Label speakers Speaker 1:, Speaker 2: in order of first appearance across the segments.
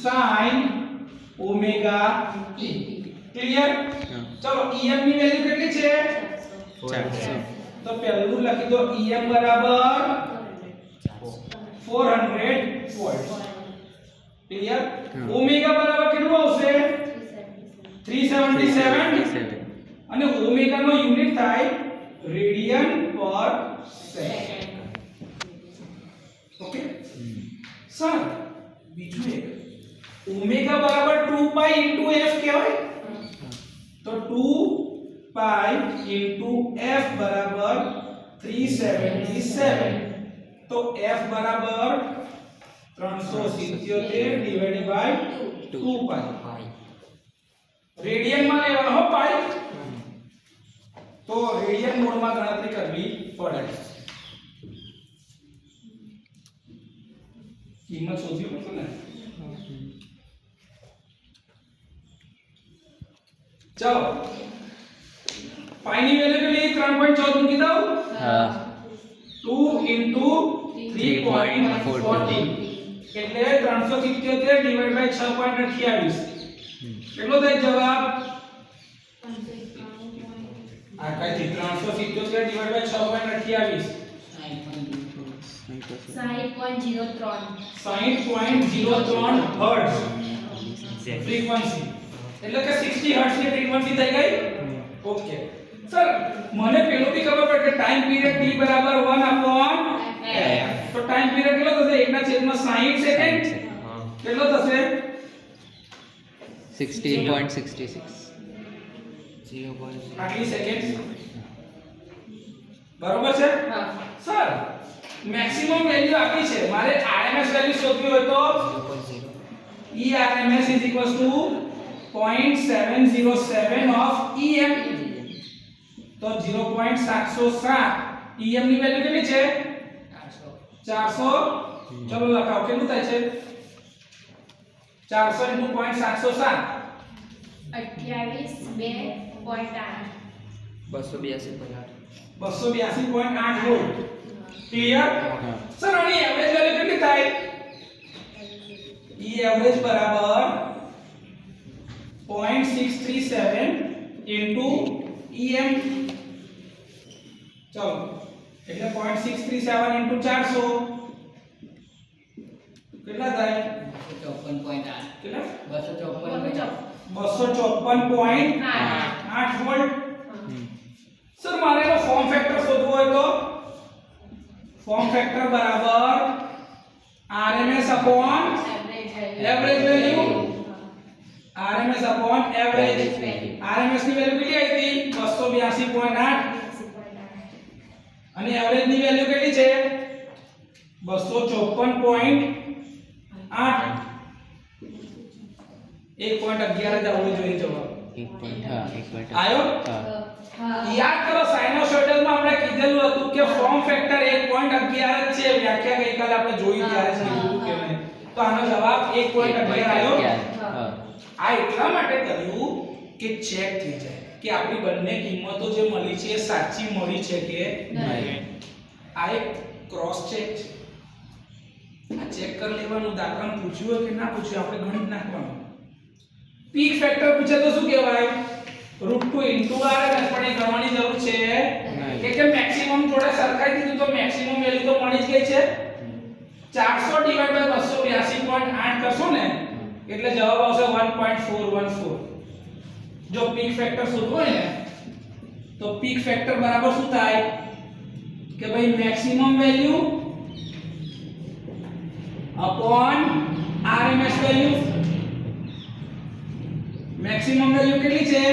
Speaker 1: sin omega t clear ચલો em ની value કેટલી છે
Speaker 2: 400
Speaker 1: તો પહેલું લખી દો em બરાબર 400 વોલ્ટ ક્લિયર ઓમેગા બરાબર કેટલું આવશે 377 અને ઓમેગા નો યુનિટ થાય રેડિયન પર સેકન્ડ ઓકે સર બીજું એક ઓમેગા બરાબર 2 પાઈ ઇન્ટુ f કહેવાય તો 2 પાઈ ઇન્ટુ f બરાબર 377 તો f બરાબર 377 ડિવાઇડેડ બાય 2 પાઈ રેડિયન માં લેવાનો હો પાઈ તો રેડિયન મોડમાં ગણતરી કરવી પડે કિંમત શોધવી પડશે ને ચલો પાઈ ની વેલ્યુ કેટલી 3.14 મૂકી દઉં
Speaker 2: હા
Speaker 1: 2 into 3.14 એટલે 377 ડિવાઇડ બાય 6.28 કેટલો થાય જવાબ આ કઈ 377 ડિવાઇડ બાય 6.28 60.03 હર્ટ્ઝ ફ્રીક્વન્સી એટલે કે 60 હર્ટ્ઝ ની ફ્રીક્વન્સી થઈ ગઈ ઓકે સર મને પેલું બી ખબર પડે કે ટાઈમ પીરિયડ t બરાબર 1 અપોન f તો ટાઈમ પીરિયડ કેટલો થશે 1/60 સેકન્ડ કેટલો થશે
Speaker 2: 16.66
Speaker 1: આટલી સેકન્ડ બરોબર છે
Speaker 3: હા
Speaker 1: સર મેક્સિમમ વેલ્યુ આપી છે મારે RMS વેલ્યુ શોધવી હોય તો ERMS is equals to 0.707 of EM તો 0.707 EM ની વેલ્યુ કેટલી છે 400 ચલો લખાઓ કેટલું થાય છે 400 * 0.707 282.8 વોલ્ટ ક્લિયર સર આની એવરેજ વેલ્યુ કેટલી થાય E એવરેજ બરાબર 0.637 into EM ચલો એટલે 0.637 into 400 કેટલા થાય
Speaker 3: 54.8
Speaker 1: કેટલા
Speaker 3: 254.8
Speaker 1: 254.8 વોલ્ટ સર મારે એનો ફોર્મ ફેક્ટર શોધવો હોય તો ફોર્મ ફેક્ટર બરાબર RMS upon average value RMS upon average RMS ની વેલ્યુ કેટલી આવી હતી 282.8 અને એવરેજ ની વેલ્યુ કેટલી છે 254.8 1.11 જ આવવું જોઈએ જવાબ
Speaker 2: 1.8
Speaker 1: આયો યાદ કરો સાઇનોસોઇડલમાં આપણે કીધેલું હતું કે ફોર્મ ફેક્ટર 1.11 જ છે વ્યાખ્યા ગઈકાલે આપણે જોઈ ત્યારે જ કીધું કે નહીં તો આનો જવાબ 1.11 આવ્યો આ એટલા માટે કર્યું કે ચેક થઈ જાય કે આપણી બંને કિંમતો જે મળી છે એ સાચી મળી છે કે નહીં આ એક ક્રોસ ચેક છે આ ચેક કરી લેવાનું દાખલામાં પૂછ્યું હોય કે ના પૂછ્યું આપણે ગણિત નાખવાનું પીક ફેક્ટર પૂછે તો શું કહેવાય √2 * RMS પણ એ ગણવાની જરૂર છે કે મેક્સિમમ જોડે સરખાઈ દીધું તો મેક્સિમમ વેલ્યુ તો મળી જ ગઈ છે 400 / 282.8 કરશો ને એટલે જવાબ આવશે 1.414 જો પીક ફેક્ટર શોધવો હોય ને તો પીક ફેક્ટર બરાબર શું થાય કે ભાઈ maximum value upon RMS value maximum value કેટલી છે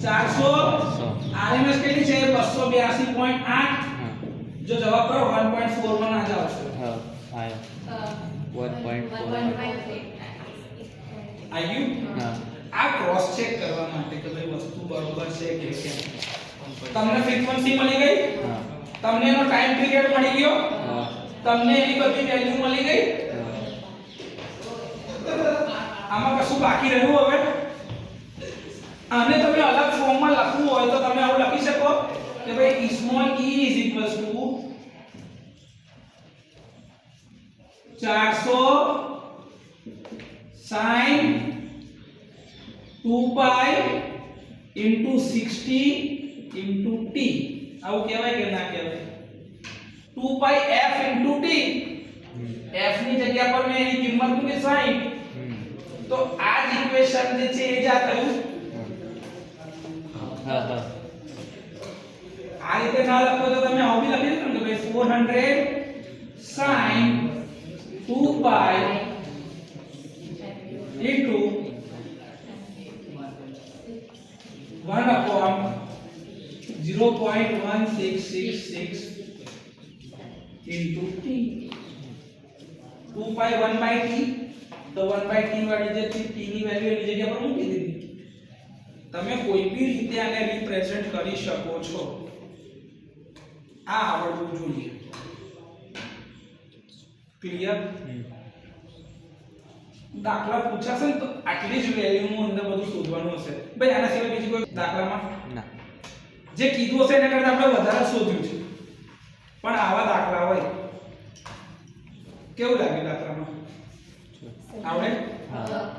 Speaker 1: 400 RMS કેટલી છે 282.8 જો જવાબ કરો 1.41 આ જ આવશે
Speaker 2: આયો 1.4
Speaker 1: આયુ આ ક્રોસ ચેક કરવા માટે કે ભાઈ વસ્તુ બરોબર છે કે કેમ તમને ફ્રીક્વન્સી મળી ગઈ તમને એનો ટાઈમ પીરિયડ મળી ગયો તમને એની બધી વેલ્યુ મળી ગઈ આમાં કશું બાકી રહ્યું હવે આને તમે અલગ ફોર્મમાં લખવું હોય તો તમે આવું લખી શકો કે ભાઈ small e is equals to 400 sin 2 pi into 60 into t આવું કહેવાય કે ના કહેવાય 2 pi f into t f ની જગ્યા પર મેં એની કિંમત મૂકી 60 તો આ જ ઇક્વેશન જે છે એ જા થયું
Speaker 2: હા હા
Speaker 1: આ રીતે ના લખો તો તમે આવું બી લખી શકો કે ભાઈ 400 sin 2 pi into 1 upon 0.1666 into t 2 pi 1 by t તો 1 by t વાળી જે t ની વેલ્યુ એની જગ્યા પર મૂકી દીધી તમે કોઈ બી રીતે આને રિપ્રેઝન્ટ કરી શકો છો આ આવડવું જોઈએ ક્લિયર દાખલા પૂછાશે ને તો આટલી જ વેલ્યુનું અંદર બધું શોધવાનું હશે ભાઈ આના સિવાય બીજી કોઈ દાખલામાં
Speaker 2: ના
Speaker 1: જે કીધું હશે એના કરતાં આપણે વધારે શોધ્યું છે પણ આવા દાખલા હોય કેવું લાગે દાખલામાં આવડે
Speaker 2: હા